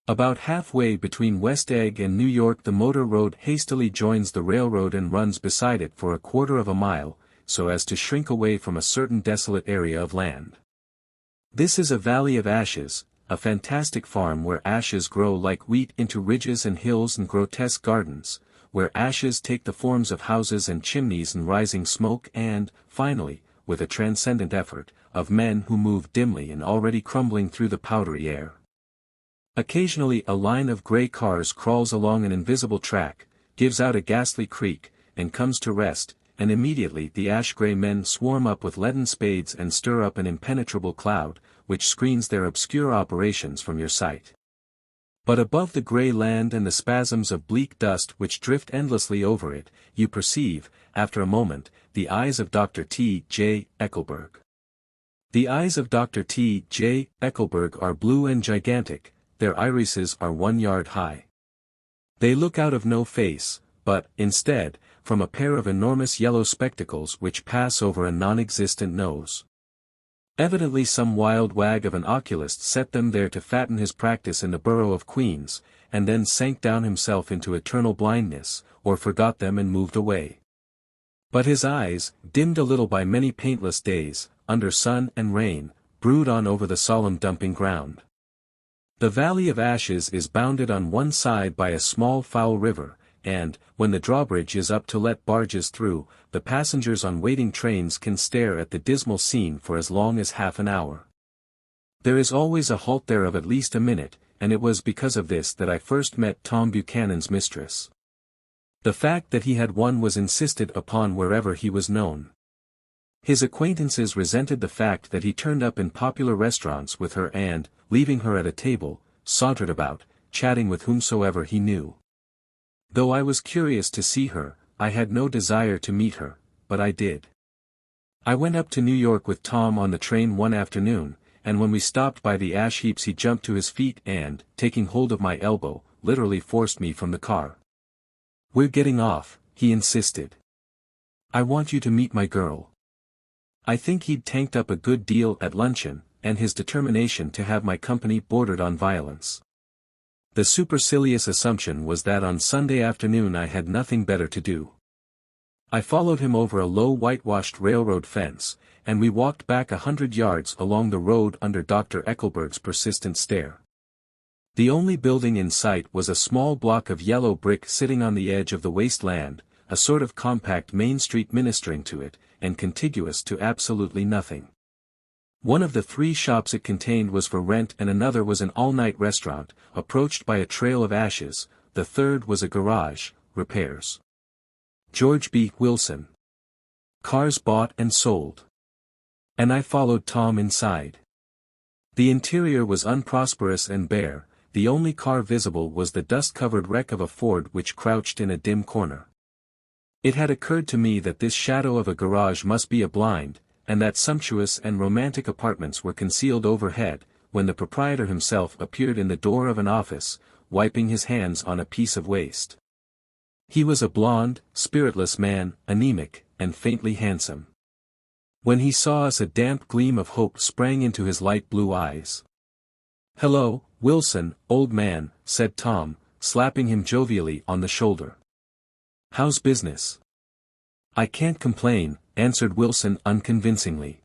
About halfway between West Egg and New York the motor road hastily joins the railroad and runs beside it for a quarter of a mile, so as to shrink away from a certain desolate area of land. This is a valley of ashes, a fantastic farm where ashes grow like wheat into ridges and hills and grotesque gardens, where ashes take the forms of houses and chimneys and rising smoke and, finally, with a transcendent effort, of men who move dimly and already crumbling through the powdery air. Occasionally a line of grey cars crawls along an invisible track, gives out a ghastly creak, and comes to rest, and immediately the ash-grey men swarm up with leaden spades and stir up an impenetrable cloud, which screens their obscure operations from your sight. But above the grey land and the spasms of bleak dust which drift endlessly over it, you perceive, after a moment, the eyes of Dr. T. J. Eckelberg. The eyes of Dr. T. J. Eckelberg are blue and gigantic, their irises are 1 yard high. They look out of no face, but, instead, from a pair of enormous yellow spectacles which pass over a non-existent nose. Evidently some wild wag of an oculist set them there to fatten his practice in the borough of Queens, and then sank down himself into eternal blindness, or forgot them and moved away. But his eyes, dimmed a little by many paintless days, under sun and rain, brood on over the solemn dumping ground. The Valley of Ashes is bounded on one side by a small foul river, and, when the drawbridge is up to let barges through, the passengers on waiting trains can stare at the dismal scene for as long as half an hour. There is always a halt there of at least a minute, and it was because of this that I first met Tom Buchanan's mistress. The fact that he had one was insisted upon wherever he was known. His acquaintances resented the fact that he turned up in popular restaurants with her and, leaving her at a table, sauntered about, chatting with whomsoever he knew. Though I was curious to see her, I had no desire to meet her, but I did. I went up to New York with Tom on the train one afternoon, and when we stopped by the ash heaps he jumped to his feet and, taking hold of my elbow, literally forced me from the car. "We're getting off," he insisted. "I want you to meet my girl." I think he'd tanked up a good deal at luncheon, and his determination to have my company bordered on violence. The supercilious assumption was that on Sunday afternoon I had nothing better to do. I followed him over a low whitewashed railroad fence, and we walked back 100 yards along the road under Dr. Eckelberg's persistent stare. The only building in sight was a small block of yellow brick sitting on the edge of the wasteland, a sort of compact main street ministering to it, and contiguous to absolutely nothing. One of the 3 shops it contained was for rent and another was an all-night restaurant, approached by a trail of ashes, the third was a garage, repairs. George B. Wilson. Cars bought and sold. And I followed Tom inside. The interior was unprosperous and bare, the only car visible was the dust-covered wreck of a Ford which crouched in a dim corner. It had occurred to me that this shadow of a garage must be a blind, and that sumptuous and romantic apartments were concealed overhead, when the proprietor himself appeared in the door of an office, wiping his hands on a piece of waste. He was a blond, spiritless man, anemic, and faintly handsome. When he saw us a damp gleam of hope sprang into his light blue eyes. "Hello, Wilson, old man," said Tom, slapping him jovially on the shoulder. "How's business?" "I can't complain," answered Wilson unconvincingly.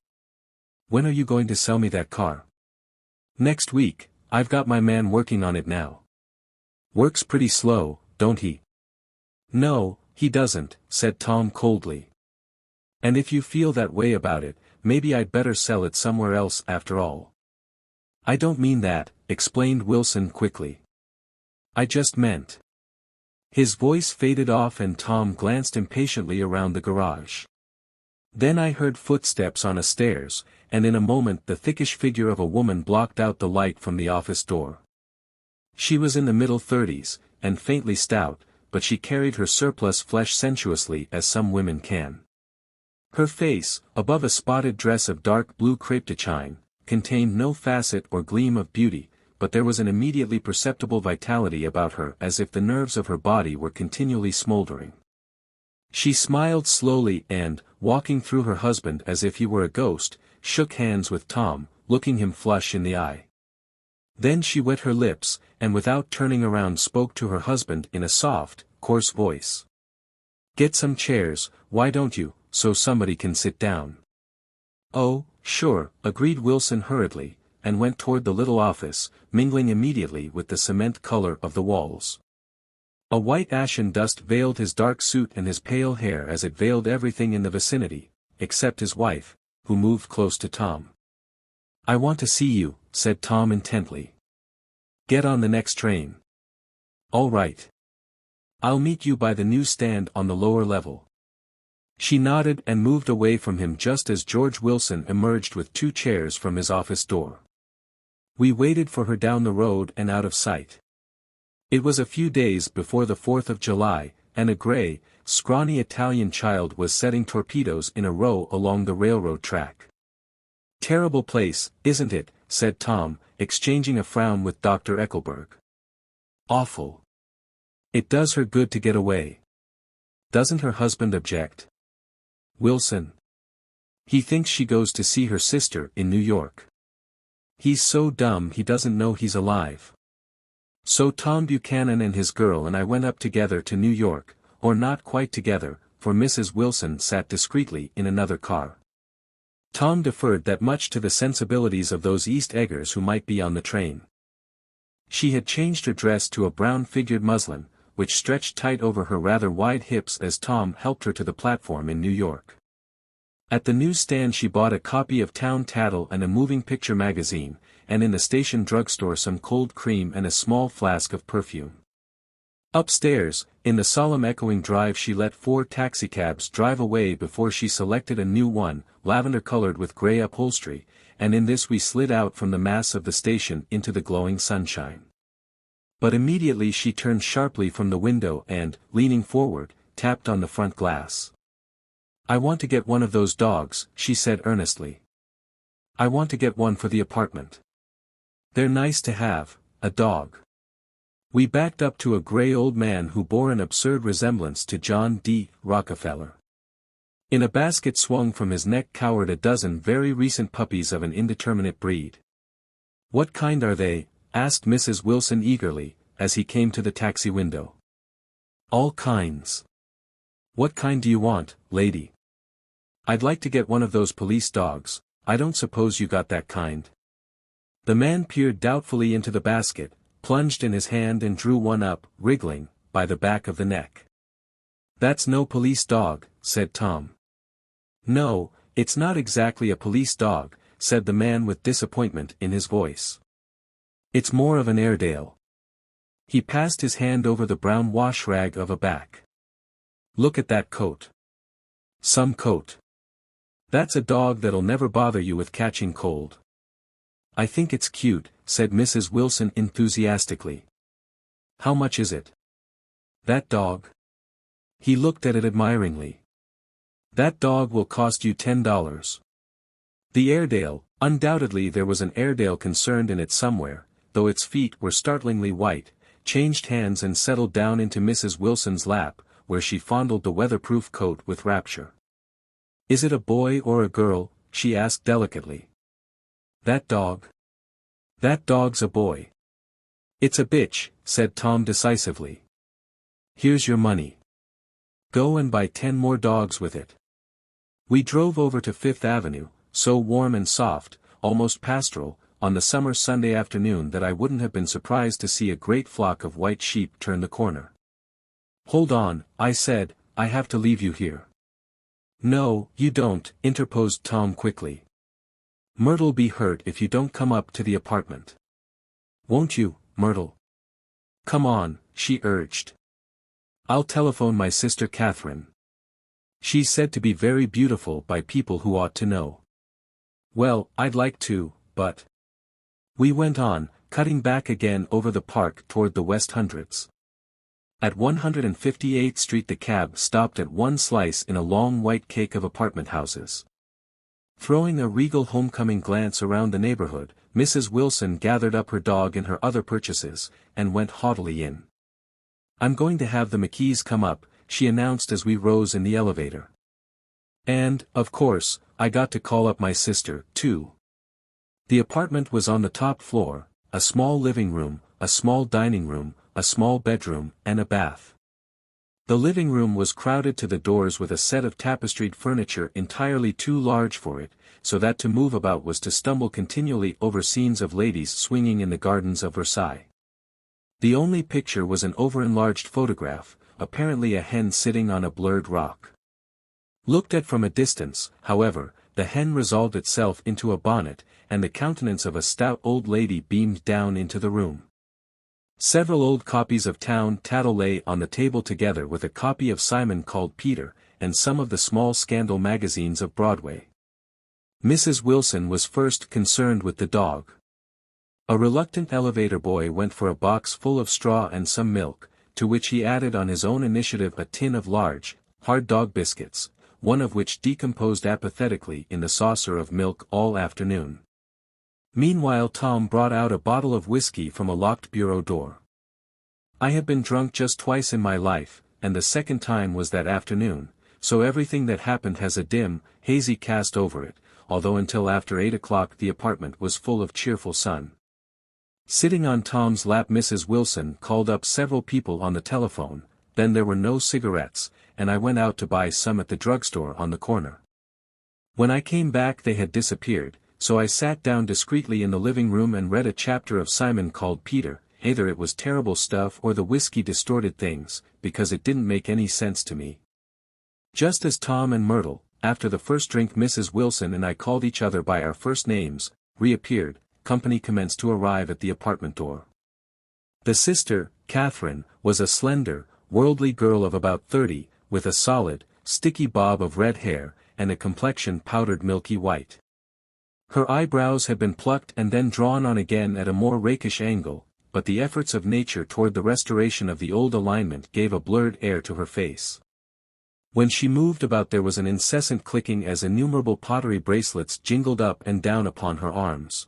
"When are you going to sell me that car?" "Next week, I've got my man working on it now." "Works pretty slow, don't he?" "No, he doesn't," said Tom coldly. "And if you feel that way about it, maybe I'd better sell it somewhere else after all." "I don't mean that," explained Wilson quickly. "I just meant—" His voice faded off and Tom glanced impatiently around the garage. Then I heard footsteps on a stairs, and in a moment the thickish figure of a woman blocked out the light from the office door. She was in the middle 30s, and faintly stout, but she carried her surplus flesh sensuously as some women can. Her face, above a spotted dress of dark blue crepe de chine, contained no facet or gleam of beauty, but there was an immediately perceptible vitality about her as if the nerves of her body were continually smoldering. She smiled slowly and, walking through her husband as if he were a ghost, shook hands with Tom, looking him flush in the eye. Then she wet her lips, and without turning around spoke to her husband in a soft, coarse voice. "Get some chairs, why don't you, so somebody can sit down?" "Oh, sure," agreed Wilson hurriedly, and went toward the little office, mingling immediately with the cement color of the walls. A white ashen dust veiled his dark suit and his pale hair as it veiled everything in the vicinity, except his wife, who moved close to Tom. "I want to see you," said Tom intently. "Get on the next train." "All right. I'll meet you by the newsstand on the lower level." She nodded and moved away from him just as George Wilson emerged with 2 chairs from his office door. We waited for her down the road and out of sight. It was a few days before the 4th of July, and a gray, scrawny Italian child was setting torpedoes in a row along the railroad track. "Terrible place, isn't it?" said Tom, exchanging a frown with Dr. Eckelberg. "Awful. It does her good to get away." "Doesn't her husband object?" "Wilson. He thinks she goes to see her sister in New York. He's so dumb he doesn't know he's alive." So Tom Buchanan and his girl and I went up together to New York, or not quite together, for Mrs. Wilson sat discreetly in another car. Tom deferred that much to the sensibilities of those East Eggers who might be on the train. She had changed her dress to a brown-figured muslin, which stretched tight over her rather wide hips as Tom helped her to the platform in New York. At the newsstand she bought a copy of Town Tattle and a moving picture magazine, and in the station drugstore some cold cream and a small flask of perfume. Upstairs, in the solemn echoing drive she let 4 taxicabs drive away before she selected a new one, lavender-colored with gray upholstery, and in this we slid out from the mass of the station into the glowing sunshine. But immediately she turned sharply from the window and, leaning forward, tapped on the front glass. "I want to get one of those dogs," she said earnestly. "I want to get one for the apartment. They're nice to have, a dog." We backed up to a gray old man who bore an absurd resemblance to John D. Rockefeller. In a basket swung from his neck cowered a dozen very recent puppies of an indeterminate breed. "What kind are they?" asked Mrs. Wilson eagerly, as he came to the taxi window. "All kinds." "What kind do you want, lady?" "I'd like to get one of those police dogs. I don't suppose you got that kind." The man peered doubtfully into the basket, plunged in his hand and drew one up, wriggling, by the back of the neck. "That's no police dog," said Tom. "No, it's not exactly a police dog," said the man with disappointment in his voice. "It's more of an Airedale." He passed his hand over the brown wash rag of a back. "Look at that coat. Some coat. That's a dog that'll never bother you with catching cold." "I think it's cute," said Mrs. Wilson enthusiastically. "How much is it?" "That dog?" He looked at it admiringly. "That dog will cost you $10. The Airedale, undoubtedly there was an Airedale concerned in it somewhere, though its feet were startlingly white, changed hands and settled down into Mrs. Wilson's lap, where she fondled the weatherproof coat with rapture. "Is it a boy or a girl?" she asked delicately. "That dog? That dog's a boy." "It's a bitch," said Tom decisively. "Here's your money. Go and buy 10 more dogs with it." We drove over to Fifth Avenue, so warm and soft, almost pastoral, on the summer Sunday afternoon that I wouldn't have been surprised to see a great flock of white sheep turn the corner. "Hold on," I said, "I have to leave you here." "No, you don't," interposed Tom quickly. "Myrtle'll be hurt if you don't come up to the apartment." "Won't you, Myrtle?" "Come on," she urged. "I'll telephone my sister Catherine. She's said to be very beautiful by people who ought to know." "Well, I'd like to, but—" We went on, cutting back again over the park toward the West Hundreds. At 158th Street the cab stopped at one slice in a long white cake of apartment houses. Throwing a regal homecoming glance around the neighborhood, Mrs. Wilson gathered up her dog and her other purchases, and went haughtily in. "I'm going to have the McKees come up," she announced as we rose in the elevator. And, of course, I got to call up my sister, too. The apartment was on the top floor, a small living room, a small dining room, a small bedroom, and a bath. The living room was crowded to the doors with a set of tapestried furniture entirely too large for it, so that to move about was to stumble continually over scenes of ladies swinging in the gardens of Versailles. The only picture was an over-enlarged photograph, apparently a hen sitting on a blurred rock. Looked at from a distance, however, the hen resolved itself into a bonnet, and the countenance of a stout old lady beamed down into the room. Several old copies of Town Tattle lay on the table together with a copy of Simon Called Peter, and some of the small scandal magazines of Broadway. Mrs. Wilson was first concerned with the dog. A reluctant elevator boy went for a box full of straw and some milk, to which he added on his own initiative a tin of large, hard dog biscuits, one of which decomposed apathetically in the saucer of milk all afternoon. Meanwhile Tom brought out a bottle of whiskey from a locked bureau door. I have been drunk just twice in my life, and the second time was that afternoon, so everything that happened has a dim, hazy cast over it, although until after 8 o'clock the apartment was full of cheerful sun. Sitting on Tom's lap Mrs. Wilson called up several people on the telephone, then there were no cigarettes, and I went out to buy some at the drugstore on the corner. When I came back they had disappeared, so I sat down discreetly in the living room and read a chapter of Simon Called Peter. Either it was terrible stuff or the whiskey distorted things, because it didn't make any sense to me. Just as Tom and Myrtle, after the first drink Mrs. Wilson and I called each other by our first names, reappeared, company commenced to arrive at the apartment door. The sister, Catherine, was a slender, worldly girl of about 30, with a solid, sticky bob of red hair, and a complexion powdered milky white. Her eyebrows had been plucked and then drawn on again at a more rakish angle, but the efforts of nature toward the restoration of the old alignment gave a blurred air to her face. When she moved about there was an incessant clicking as innumerable pottery bracelets jingled up and down upon her arms.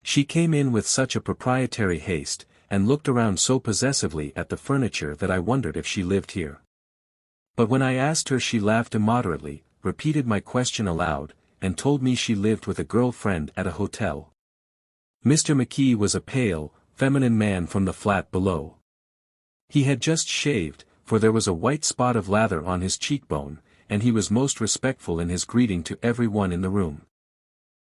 She came in with such a proprietary haste, and looked around so possessively at the furniture that I wondered if she lived here. But when I asked her she laughed immoderately, repeated my question aloud, and told me she lived with a girl-friend at a hotel. Mr. McKee was a pale, feminine man from the flat below. He had just shaved, for there was a white spot of lather on his cheekbone, and he was most respectful in his greeting to every one in the room.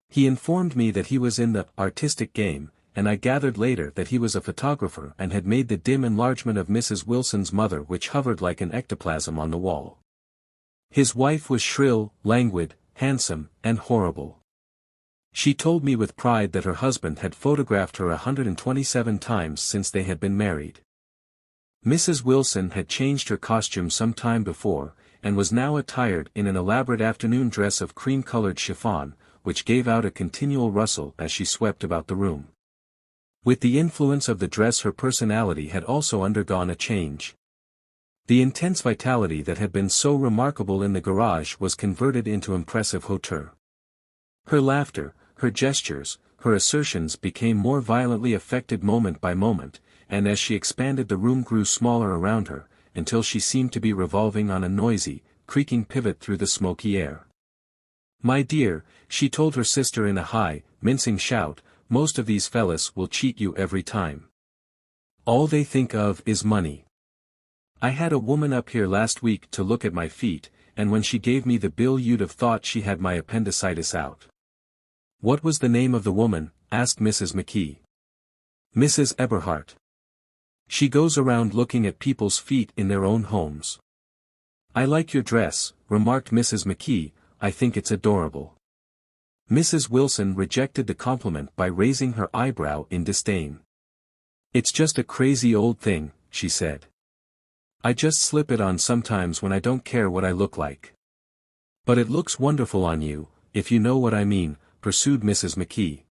He informed me that he was in the artistic game, and I gathered later that he was a photographer and had made the dim enlargement of Mrs. Wilson's mother which hovered like an ectoplasm on the wall. His wife was shrill, languid, handsome, and horrible. She told me with pride that her husband had photographed her 127 times since they had been married. Mrs. Wilson had changed her costume some time before, and was now attired in an elaborate afternoon dress of cream-colored chiffon, which gave out a continual rustle as she swept about the room. With the influence of the dress her personality had also undergone a change. The intense vitality that had been so remarkable in the garage was converted into impressive hauteur. Her laughter, her gestures, her assertions became more violently affected moment by moment, and as she expanded the room grew smaller around her, until she seemed to be revolving on a noisy, creaking pivot through the smoky air. "My dear," she told her sister in a high, mincing shout, "most of these fellas will cheat you every time. All they think of is money. I had a woman up here last week to look at my feet, and when she gave me the bill you'd have thought she had my appendicitis out." "What was the name of the woman?" asked Mrs. McKee. "Mrs. Eberhardt. She goes around looking at people's feet in their own homes." "I like your dress," remarked Mrs. McKee, "I think it's adorable." Mrs. Wilson rejected the compliment by raising her eyebrow in disdain. "It's just a crazy old thing," she said. "I just slip it on sometimes when I don't care what I look like." "But it looks wonderful on you, if you know what I mean," pursued Mrs. McKee.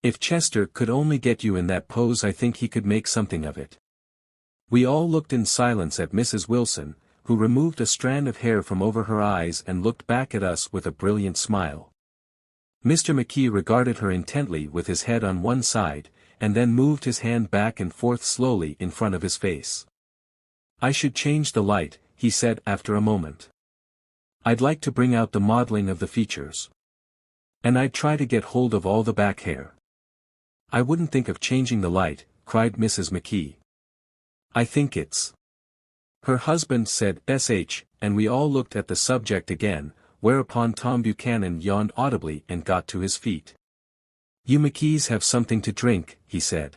"If Chester could only get you in that pose I think he could make something of it." We all looked in silence at Mrs. Wilson, who removed a strand of hair from over her eyes and looked back at us with a brilliant smile. Mr. McKee regarded her intently with his head on one side, and then moved his hand back and forth slowly in front of his face. "I should change the light," he said after a moment. "I'd like to bring out the modeling of the features. And I'd try to get hold of all the back hair. I wouldn't think of changing the light, cried Mrs. McKee. I think it's. Her husband said sh, and we all looked at the subject again, whereupon Tom Buchanan yawned audibly and got to his feet. You McKees have something to drink, he said.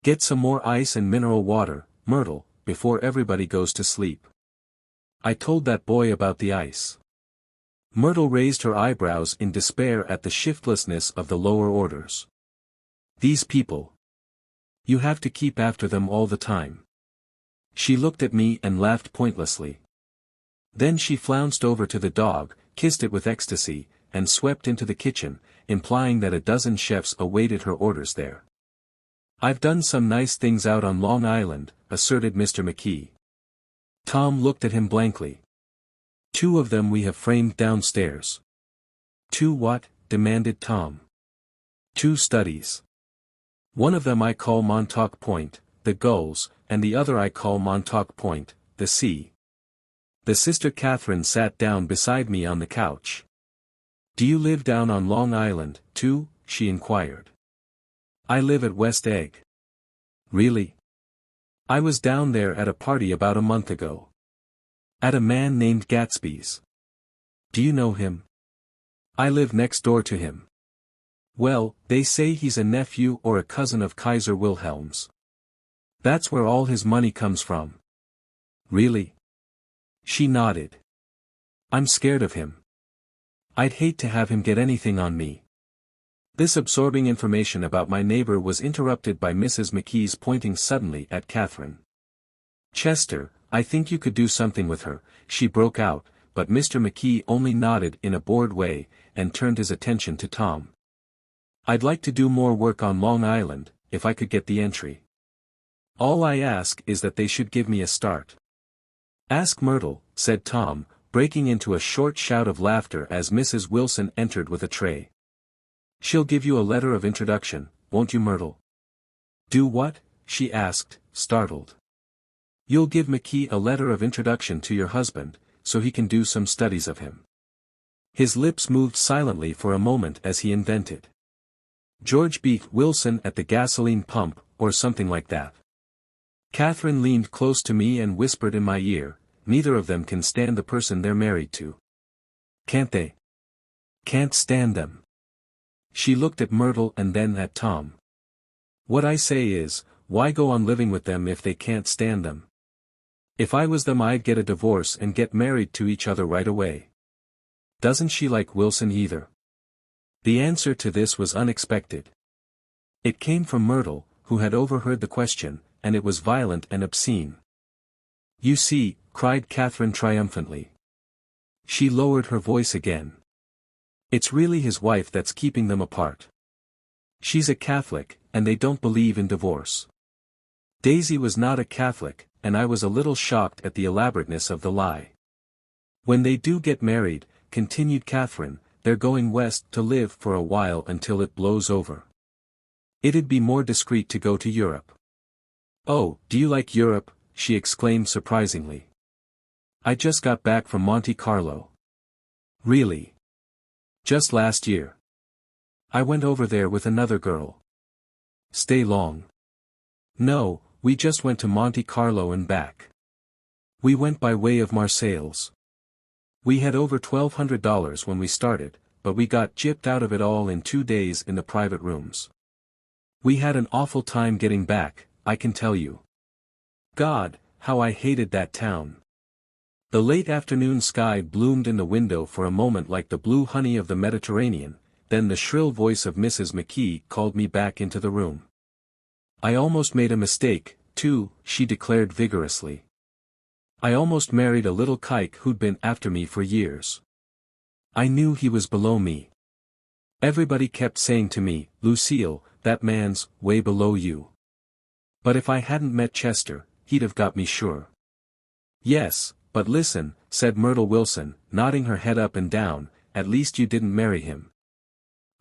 Get some more ice and mineral water, Myrtle, before everybody goes to sleep. I told that boy about the ice. Myrtle raised her eyebrows in despair at the shiftlessness of the lower orders. These people. You have to keep after them all the time. She looked at me and laughed pointlessly. Then she flounced over to the dog, kissed it with ecstasy, and swept into the kitchen, implying that a dozen chefs awaited her orders there. I've done some nice things out on Long Island, asserted Mr. McKee. Tom looked at him blankly. 2 of them we have framed downstairs. 2 what? Demanded Tom. 2 studies. One of them I call Montauk Point, the gulls, and the other I call Montauk Point, the sea. The sister Catherine sat down beside me on the couch. Do you live down on Long Island, too? She inquired. I live at West Egg. Really? I was down there at a party about a month ago. At a man named Gatsby's. Do you know him? I live next door to him. Well, they say he's a nephew or a cousin of Kaiser Wilhelm's. That's where all his money comes from. Really? She nodded. I'm scared of him. I'd hate to have him get anything on me. This absorbing information about my neighbor was interrupted by Mrs. McKee's pointing suddenly at Catherine. Chester, I think you could do something with her, she broke out, but Mr. McKee only nodded in a bored way, and turned his attention to Tom. I'd like to do more work on Long Island, if I could get the entry. All I ask is that they should give me a start. Ask Myrtle, said Tom, breaking into a short shout of laughter as Mrs. Wilson entered with a tray. She'll give you a letter of introduction, won't you, Myrtle? Do what? She asked, startled. You'll give McKee a letter of introduction to your husband, so he can do some studies of him. His lips moved silently for a moment as he invented. George B. Wilson at the gasoline pump, or something like that. Catherine leaned close to me and whispered in my ear, neither of them can stand the person they're married to. Can't they? Can't stand them. She looked at Myrtle and then at Tom. What I say is, why go on living with them if they can't stand them? If I was them I'd get a divorce and get married to each other right away. Doesn't she like Wilson either? The answer to this was unexpected. It came from Myrtle, who had overheard the question, and it was violent and obscene. You see, cried Catherine triumphantly. She lowered her voice again. It's really his wife that's keeping them apart. She's a Catholic, and they don't believe in divorce. Daisy was not a Catholic, and I was a little shocked at the elaborateness of the lie. When they do get married, continued Catherine, they're going west to live for a while until it blows over. It'd be more discreet to go to Europe. Oh, do you like Europe? She exclaimed surprisingly. I just got back from Monte Carlo. Really? Just last year. I went over there with another girl. Stay long? No, we just went to Monte Carlo and back. We went by way of Marseilles. We had over $1,200 when we started, but we got gypped out of it all in 2 days in the private rooms. We had an awful time getting back, I can tell you. God, how I hated that town. The late afternoon sky bloomed in the window for a moment like the blue honey of the Mediterranean, then the shrill voice of Mrs. McKee called me back into the room. I almost made a mistake, too, she declared vigorously. I almost married a little kike who'd been after me for years. I knew he was below me. Everybody kept saying to me, Lucille, that man's way below you. But if I hadn't met Chester, he'd have got me sure. Yes, but listen, said Myrtle Wilson, nodding her head up and down, at least you didn't marry him.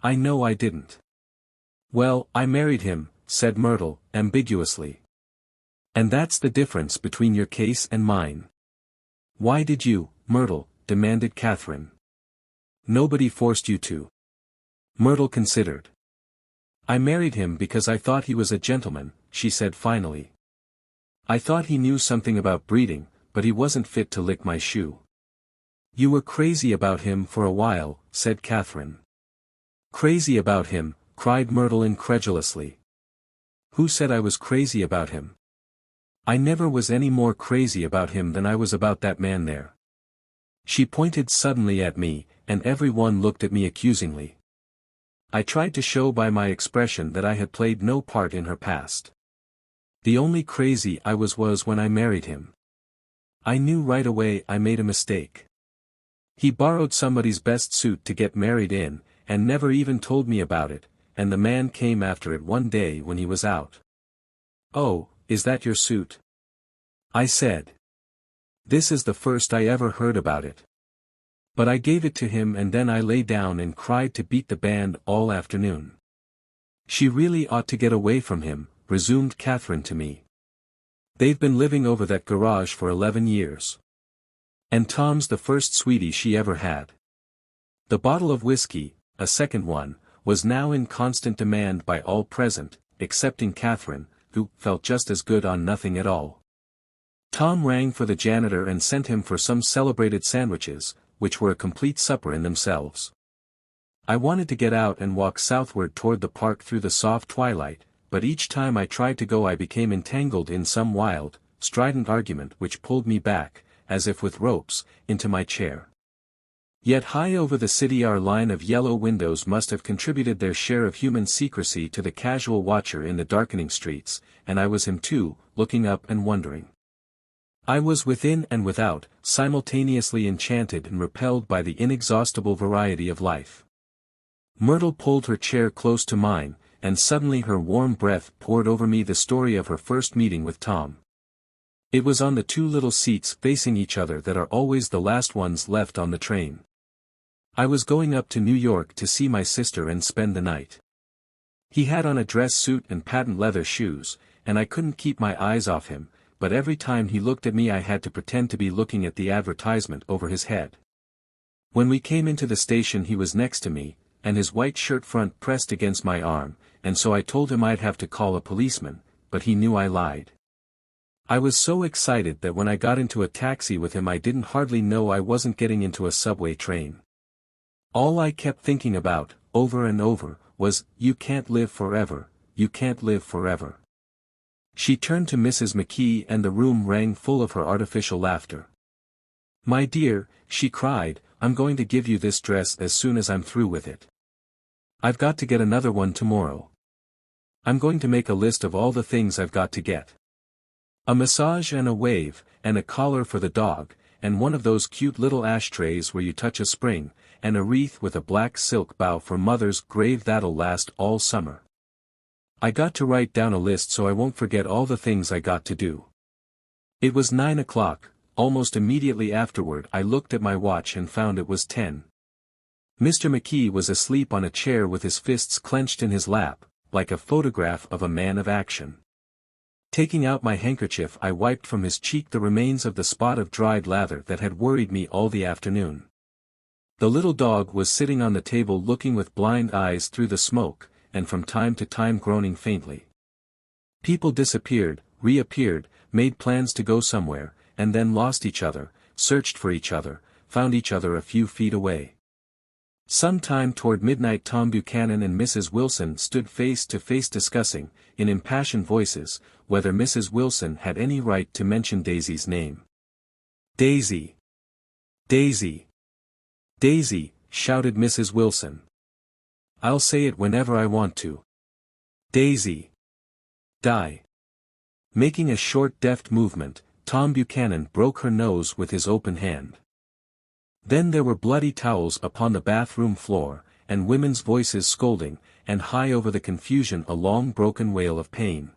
I know I didn't. Well, I married him, said Myrtle, ambiguously. And that's the difference between your case and mine. Why did you, Myrtle? Demanded Catherine. Nobody forced you to. Myrtle considered. I married him because I thought he was a gentleman, she said finally. I thought he knew something about breeding, but he wasn't fit to lick my shoe. You were crazy about him for a while, said Catherine. Crazy about him, cried Myrtle incredulously. Who said I was crazy about him? I never was any more crazy about him than I was about that man there. She pointed suddenly at me, and everyone looked at me accusingly. I tried to show by my expression that I had played no part in her past. The only crazy I was when I married him. I knew right away I made a mistake. He borrowed somebody's best suit to get married in, and never even told me about it, and the man came after it one day when he was out. Oh, is that your suit? I said. This is the first I ever heard about it. But I gave it to him and then I lay down and cried to beat the band all afternoon. She really ought to get away from him, resumed Catherine to me. They've been living over that garage for 11 years. And Tom's the first sweetie she ever had. The bottle of whiskey, a second one, was now in constant demand by all present, excepting Catherine, who felt just as good on nothing at all. Tom rang for the janitor and sent him for some celebrated sandwiches, which were a complete supper in themselves. I wanted to get out and walk southward toward the park through the soft twilight, but each time I tried to go I became entangled in some wild, strident argument which pulled me back, as if with ropes, into my chair. Yet high over the city our line of yellow windows must have contributed their share of human secrecy to the casual watcher in the darkening streets, and I was him too, looking up and wondering. I was within and without, simultaneously enchanted and repelled by the inexhaustible variety of life. Myrtle pulled her chair close to mine, and suddenly her warm breath poured over me the story of her first meeting with Tom. It was on the two little seats facing each other that are always the last ones left on the train. I was going up to New York to see my sister and spend the night. He had on a dress suit and patent leather shoes, and I couldn't keep my eyes off him, but every time he looked at me I had to pretend to be looking at the advertisement over his head. When we came into the station he was next to me, and his white shirt front pressed against my arm, and so I told him I'd have to call a policeman, but he knew I lied. I was so excited that when I got into a taxi with him I didn't hardly know I wasn't getting into a subway train. All I kept thinking about, over and over, was, you can't live forever, you can't live forever. She turned to Mrs. McKee and the room rang full of her artificial laughter. My dear, she cried, I'm going to give you this dress as soon as I'm through with it. I've got to get another one tomorrow. I'm going to make a list of all the things I've got to get. A massage and a wave, and a collar for the dog, and one of those cute little ashtrays where you touch a spring, and a wreath with a black silk bow for Mother's grave that'll last all summer. I got to write down a list so I won't forget all the things I got to do. It was 9 o'clock, almost immediately afterward I looked at my watch and found it was 10. Mr. McKee was asleep on a chair with his fists clenched in his lap, like a photograph of a man of action. Taking out my handkerchief I wiped from his cheek the remains of the spot of dried lather that had worried me all the afternoon. The little dog was sitting on the table looking with blind eyes through the smoke, and from time to time groaning faintly. People disappeared, reappeared, made plans to go somewhere, and then lost each other, searched for each other, found each other a few feet away. Some time toward midnight Tom Buchanan and Mrs. Wilson stood face to face discussing, in impassioned voices, whether Mrs. Wilson had any right to mention Daisy's name. Daisy! Daisy! Daisy! Shouted Mrs. Wilson. I'll say it whenever I want to. Daisy! Die! Making a short deft movement, Tom Buchanan broke her nose with his open hand. Then there were bloody towels upon the bathroom floor, and women's voices scolding, and high over the confusion a long broken wail of pain.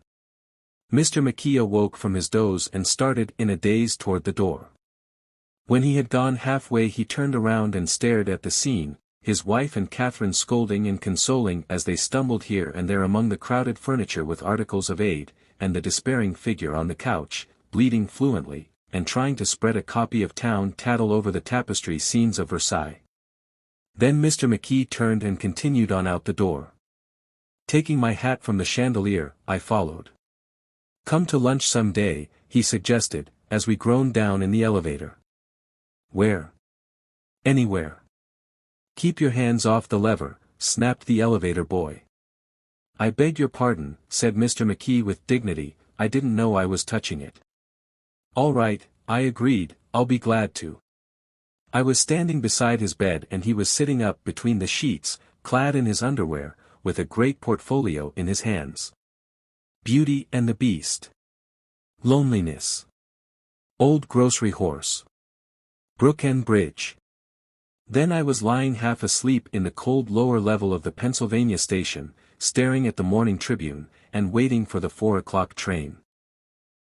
Mr. McKee awoke from his doze and started in a daze toward the door. When he had gone halfway he turned around and stared at the scene, his wife and Catherine scolding and consoling as they stumbled here and there among the crowded furniture with articles of aid, and the despairing figure on the couch, bleeding fluently, and trying to spread a copy of Town Tattle over the tapestry scenes of Versailles. Then Mr. McKee turned and continued on out the door. Taking my hat from the chandelier, I followed. Come to lunch some day, he suggested, as we groaned down in the elevator. Where? Anywhere. Keep your hands off the lever, snapped the elevator boy. I beg your pardon, said Mr. McKee with dignity, I didn't know I was touching it. All right, I agreed, I'll be glad to. I was standing beside his bed and he was sitting up between the sheets, clad in his underwear, with a great portfolio in his hands. Beauty and the Beast. Loneliness. Old Grocery Horse. Brook and Bridge. Then I was lying half asleep in the cold lower level of the Pennsylvania station, staring at the Morning Tribune, and waiting for the 4 o'clock train.